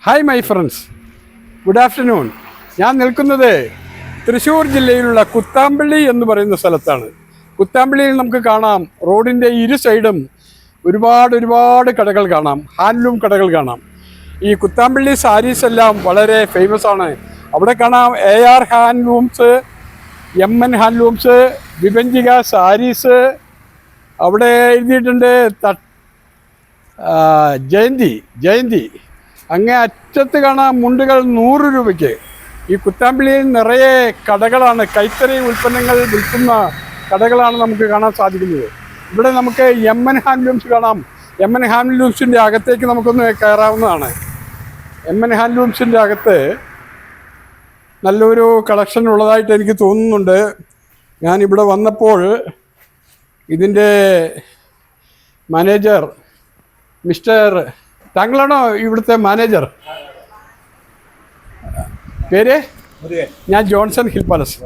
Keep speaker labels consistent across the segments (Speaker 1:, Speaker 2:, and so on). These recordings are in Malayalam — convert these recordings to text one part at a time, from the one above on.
Speaker 1: Hi my friends, good afternoon. ഞാൻ നിൽക്കുന്നത് തൃശ്ശൂർ ജില്ലയിലുള്ള കുത്താമ്പള്ളി എന്ന് പറയുന്ന സ്ഥലത്താണ്. കുത്താമ്പള്ളിയിൽ നമുക്ക് കാണാം റോഡിൻ്റെ ഇരു സൈഡും ഒരുപാട് കടകൾ കാണാം, ഹാൻഡ്ലൂം കടകൾ കാണാം. ഈ കുത്താമ്പള്ളി സാരീസ് എല്ലാം വളരെ ഫേമസ് ആണ്. അവിടെ കാണാം AR ഹാൻഡ്ലൂംസ്, MN ഹാൻഡ്ലൂംസ്, വിഭജിക സാരീസ്. അവിടെ എഴുതിയിട്ടുണ്ട് ജയന്തി. അങ്ങേ അറ്റത്ത് കാണാം മുണ്ടുകൾ 100 രൂപയ്ക്ക്. ഈ കുത്താമ്പള്ളിയിൽ നിറയെ കടകളാണ്, കൈത്തറി ഉൽപ്പന്നങ്ങൾ വിൽക്കുന്ന കടകളാണ് നമുക്ക് കാണാൻ സാധിക്കുന്നത്. ഇവിടെ നമുക്ക് MN ഹാൻഡ്ലൂംസ് കാണാം. MN ഹാൻഡ്ലൂംസിൻ്റെ അകത്തേക്ക് നമുക്കൊന്ന് കയറാവുന്നതാണ്. MN ഹാൻഡ്ലൂംസിൻ്റെ അകത്ത് നല്ലൊരു കളക്ഷൻ ഉള്ളതായിട്ട് എനിക്ക് തോന്നുന്നുണ്ട്. ഞാനിവിടെ വന്നപ്പോൾ ഇതിൻ്റെ മാനേജർ താങ്കളാണോ ഇവിടുത്തെ മാനേജർ? പേര്? ഞാൻ Johnson hill palace.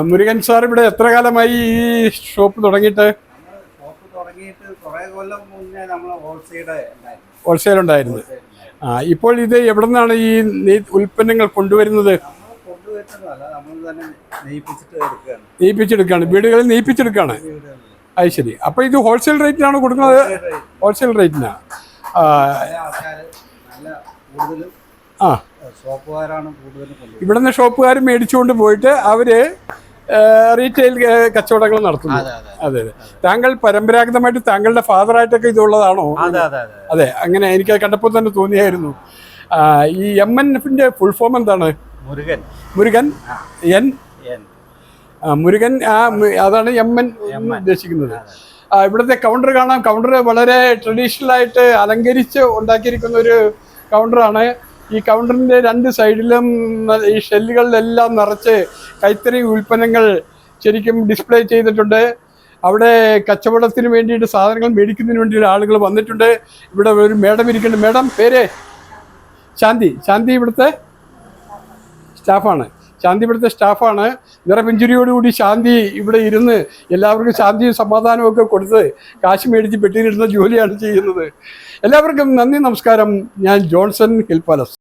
Speaker 1: Murugan sir ഇവിടെ എത്ര കാലമായി ഈ ഷോപ്പ് തുടങ്ങിയിട്ട്? ഹോൾസെയിൽ ഉണ്ടായിരുന്നു. ഇപ്പോൾ ഇത് എവിടെ നിന്നാണ് ഈ ഉൽപ്പന്നങ്ങൾ കൊണ്ടുവരുന്നത്? നെയ്പ്പിച്ചെടുക്കുകയാണ്, വീടുകളിൽ നെയ്പ്പിച്ചെടുക്കുകയാണ്. അത് ശരി. അപ്പോൾ ഇത് ഹോൾസെയിൽ റേറ്റിനാണ് കൊടുക്കുന്നത്? ഹോൾസെയിൽ റേറ്റിനാണ്. ഇവിടുന്ന് ഷോപ്പുകാർ മേടിച്ചുകൊണ്ട് പോയിട്ട് അവർ റീറ്റെയിൽ കച്ചവടങ്ങൾ നടത്തുന്നു. അതെ. താങ്കൾ പരമ്പരാഗതമായിട്ട് താങ്കളുടെ ഫാദറായിട്ടൊക്കെ ഇതുള്ളതാണോ? അതെ, അങ്ങനെ എനിക്ക് കണ്ടപ്പോൾ തന്നെ തോന്നിയായിരുന്നു. ഈ MNന്റെ ഫുൾ ഫോം എന്താണ്? മുരുകൻ മുരുകൻ. അതാണ് MN ഉദ്ദേശിക്കുന്നത്. ഇവിടുത്തെ കൗണ്ടർ കാണാം. കൗണ്ടർ വളരെ ട്രഡീഷണലായിട്ട് അലങ്കരിച്ച് ഉണ്ടാക്കിയിരിക്കുന്ന ഒരു കൗണ്ടറാണ്. ഈ കൗണ്ടറിൻ്റെ 2 സൈഡിലും ഈ ഷെല്ലുകളിലെല്ലാം നിറച്ച് കൈത്തറി ഉൽപ്പന്നങ്ങൾ ശരിക്കും ഡിസ്പ്ലേ ചെയ്തിട്ടുണ്ട്. അവിടെ കച്ചവടത്തിന് വേണ്ടിയിട്ട് സാധനങ്ങൾ മേടിക്കുന്നതിന് വേണ്ടിയിട്ട് ആളുകൾ വന്നിട്ടുണ്ട്. ഇവിടെ ഒരു മേഡം ഇരിക്കുന്നുണ്ട്. മേഡം പേര്? ശാന്തി ഇവിടുത്തെ സ്റ്റാഫാണ്. ഇവിടുത്തെ സ്റ്റാഫാണ്. നിറപുഞ്ചിരിയോടുകൂടി ശാന്തി ഇവിടെ ഇരുന്ന് എല്ലാവർക്കും ശാന്തിയും സമാധാനവും ഒക്കെ കൊടുത്ത് കാശ് മേടിച്ച് പെട്ടിയിലിടുന്ന ജോലിയാണ് ചെയ്യുന്നത്. എല്ലാവർക്കും നന്ദി, നമസ്കാരം. ഞാൻ ജോൺസൺ ഹിൽ പാലസ്.